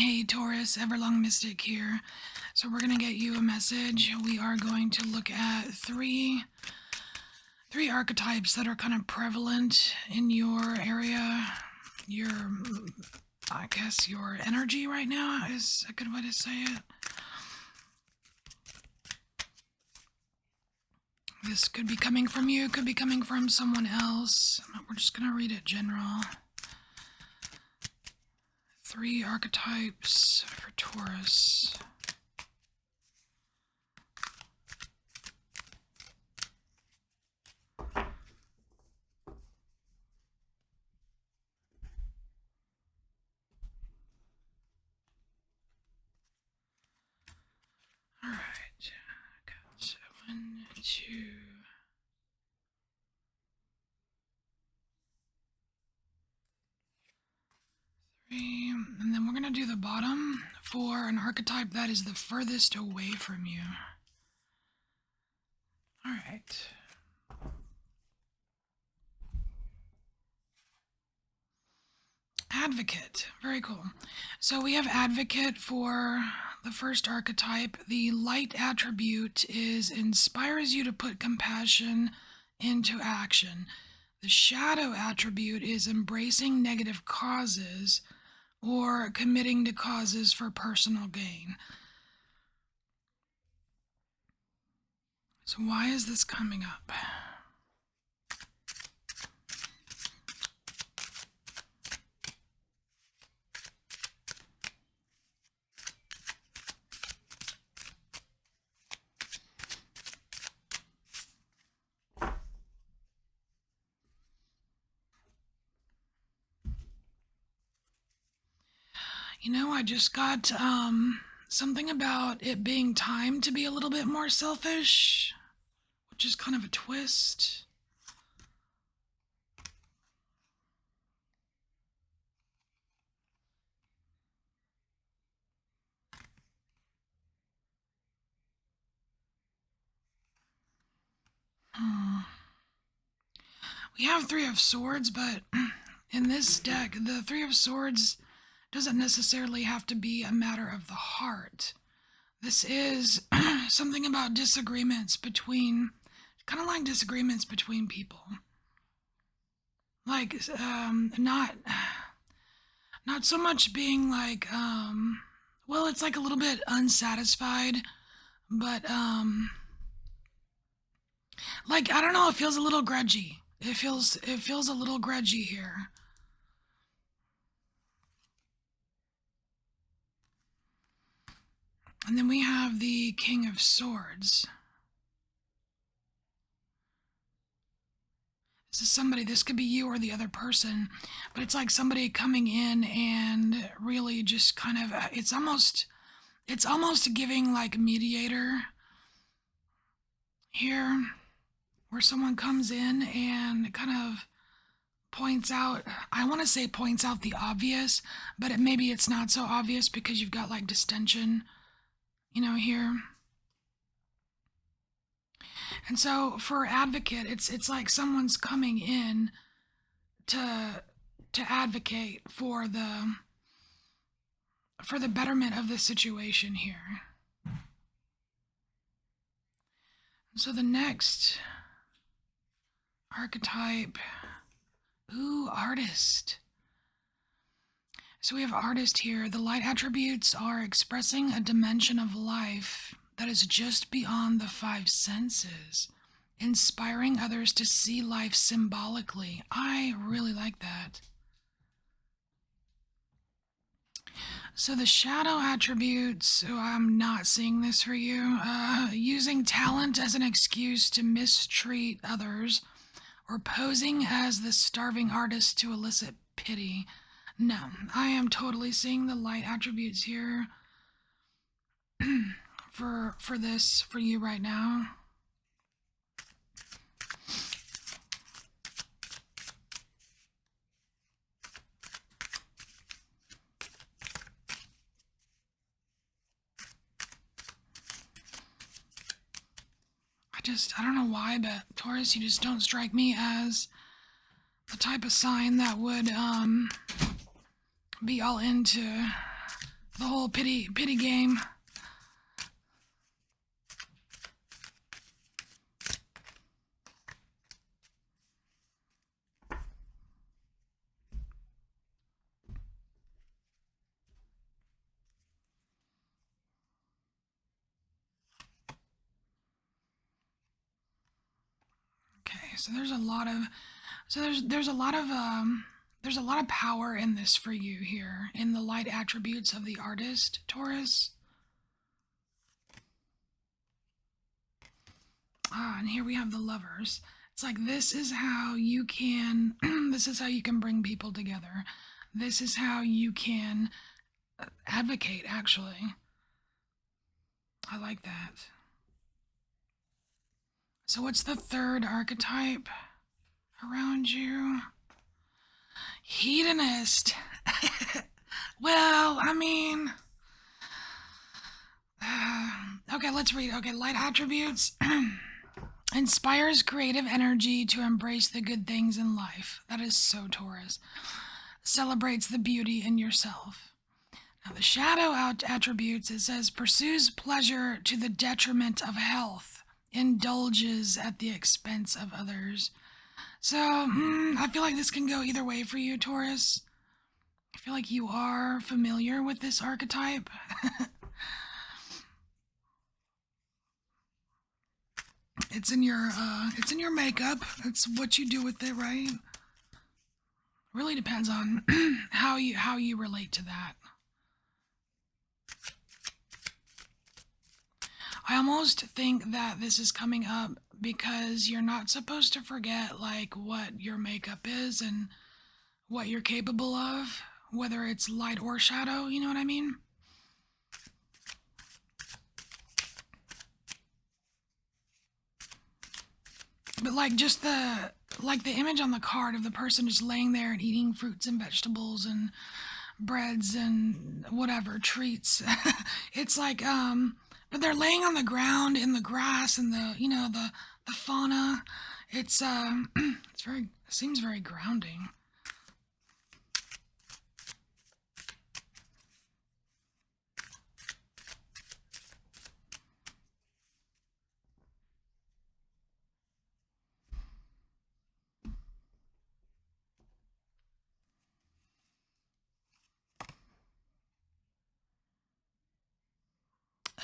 Hey Taurus, EverlongMystic here. So we're going to get you a message. We are going to look at three archetypes that are kind of prevalent in your area. I guess your energy right now is a good way to say it. This could be coming from you, could be coming from someone else. We're just going to read it general. 3 archetypes for Taurus. Alright, got 1, 2... And then we're going to do the bottom for an archetype that is the furthest away from you. All right. Advocate. Very cool. So we have Advocate for the first archetype. The light attribute is inspires you to put compassion into action. The shadow attribute is embracing negative causes or committing to causes for personal gain. So why is this coming up? You know, I just got something about it being time to be a little bit more selfish, which is kind of a twist. We have 3 of Swords, but in this deck, the 3 of Swords doesn't necessarily have to be a matter of the heart. This is something about disagreements between, kind of like disagreements between people. Like, not so much being like, well, it's like a little bit unsatisfied, but, like, I don't know, it feels a little grudgy. It feels a little grudgy here. And then we have the King of Swords. This is somebody, this could be you or the other person, but it's like somebody coming in and really just kind of, it's almost giving like mediator here, where someone comes in and kind of points out, I want to say points out the obvious, but maybe it's not so obvious because you've got like distension, you know, here. And so for Advocate, it's like someone's coming in to advocate for the betterment of the situation here. So the next archetype, Artist. So we have Artist here. The light attributes are expressing a dimension of life that is just beyond the 5 senses, inspiring others to see life symbolically. I really like that. So the shadow attributes, I'm not seeing this for you, using talent as an excuse to mistreat others, or posing as the starving artist to elicit pity. No, I am totally seeing the light attributes here for you right now. I don't know why, but Taurus, you just don't strike me as the type of sign that would be all into The whole pity game. Okay, so there's a lot of there's a lot of there's a lot of power in this for you here in the light attributes of the artist, Taurus. And here we have the Lovers. It's like this is how you can this is how you can bring people together. This is how you can advocate, actually. I like that. So what's the third archetype around you? Hedonist. Well, I mean, okay, let's read. Okay, light attributes. Inspires creative energy to embrace the good things in life. That is so Taurus. Celebrates the beauty in yourself. Now, the shadow attributes, it says, pursues pleasure to the detriment of health, indulges at the expense of others. So, I feel like this can go either way for you, Taurus. I feel like you are familiar with this archetype. It's in your makeup. It's what you do with it, right? Really depends on how you relate to that. I almost think that this is coming up because you're not supposed to forget like what your makeup is and what you're capable of, whether it's light or shadow, you know what I mean? But like just the image on the card of the person just laying there and eating fruits and vegetables and breads and whatever treats. It's like but they're laying on the ground in the grass and the fauna. It's it's very seems very grounding.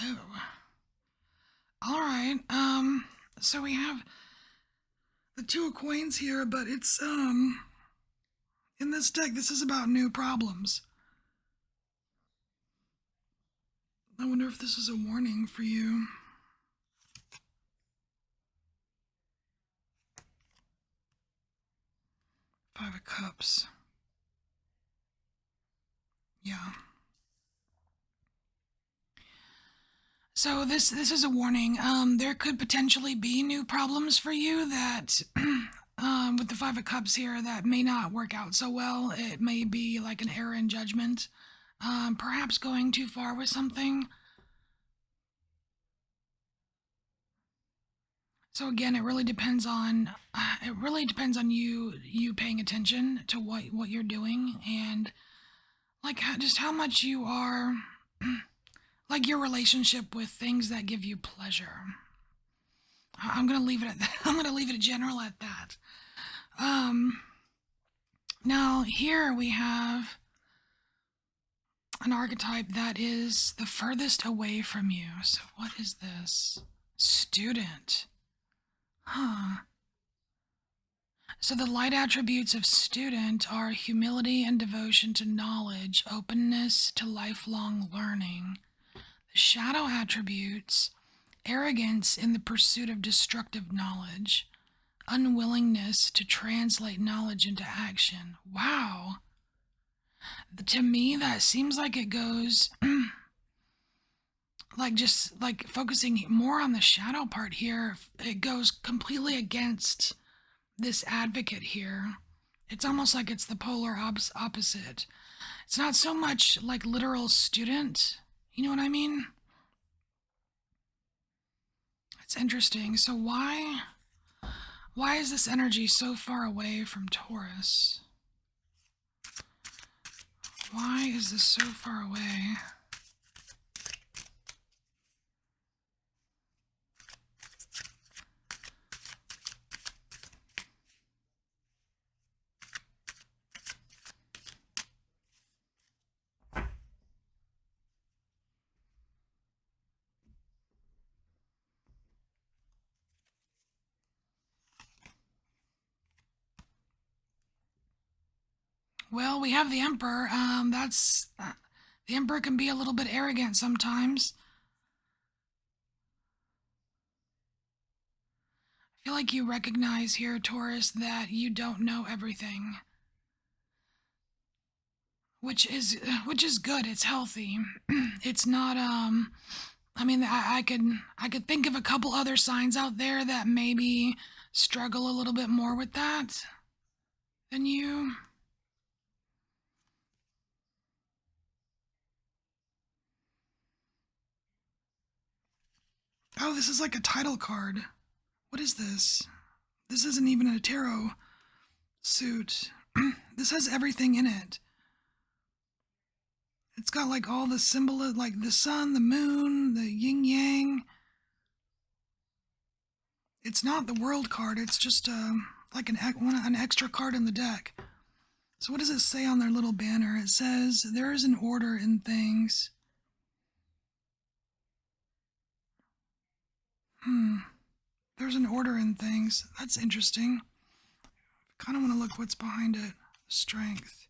Oh. All right. So we have the Two of Coins here, but it's in this deck this is about new problems. I wonder if this is a warning for you. Five of Cups. Yeah. So this is a warning. There could potentially be new problems for you that, with the Five of Cups here, that may not work out so well. It may be like an error in judgment, perhaps going too far with something. So again, it really depends on you paying attention to what you're doing and like just how much you are. Like your relationship with things that give you pleasure. I'm gonna leave it at that. I'm gonna leave it general at that. Um, Now here we have an archetype that is the furthest away from you. So what is this? Student. Huh. So the light attributes of student are humility and devotion to knowledge, openness to lifelong learning. The shadow attributes, arrogance in the pursuit of destructive knowledge, unwillingness to translate knowledge into action. Wow. To me, that seems like it goes like just like focusing more on the shadow part here. It goes completely against this advocate here. It's almost like it's the polar opposite. It's not so much like literal student. You know what I mean? It's interesting. So why is this energy so far away from Taurus? Why is this so far away? Well, we have the Emperor. The Emperor can be a little bit arrogant sometimes. I feel like you recognize here, Taurus, that you don't know everything, which is good. It's healthy. It's not. I mean, I could think of a couple other signs out there that maybe struggle a little bit more with that than you. Oh, this is like a title card. What is this? This isn't even a tarot suit. This has everything in it. It's got like all the symbol of like the sun, the moon, the yin yang. It's not the world card. It's just like an extra card in the deck. So what does it say on their little banner? It says there is an order in things. There's an order in things. That's interesting. Kind of want to look what's behind it. Strength.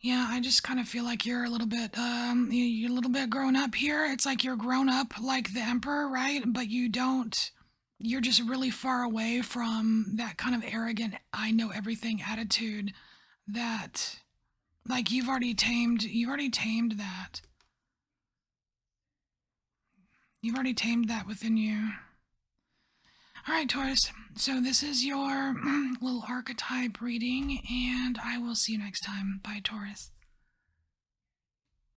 Yeah, I just kind of feel like you're a little bit, you're a little bit grown up here. It's like you're grown up like the Emperor, right? But you don't, you're just really far away from that kind of arrogant, I know everything attitude that, like, you've already tamed that. You've already tamed that within you. All right, Taurus. So this is your little archetype reading, and I will see you next time. Bye, Taurus.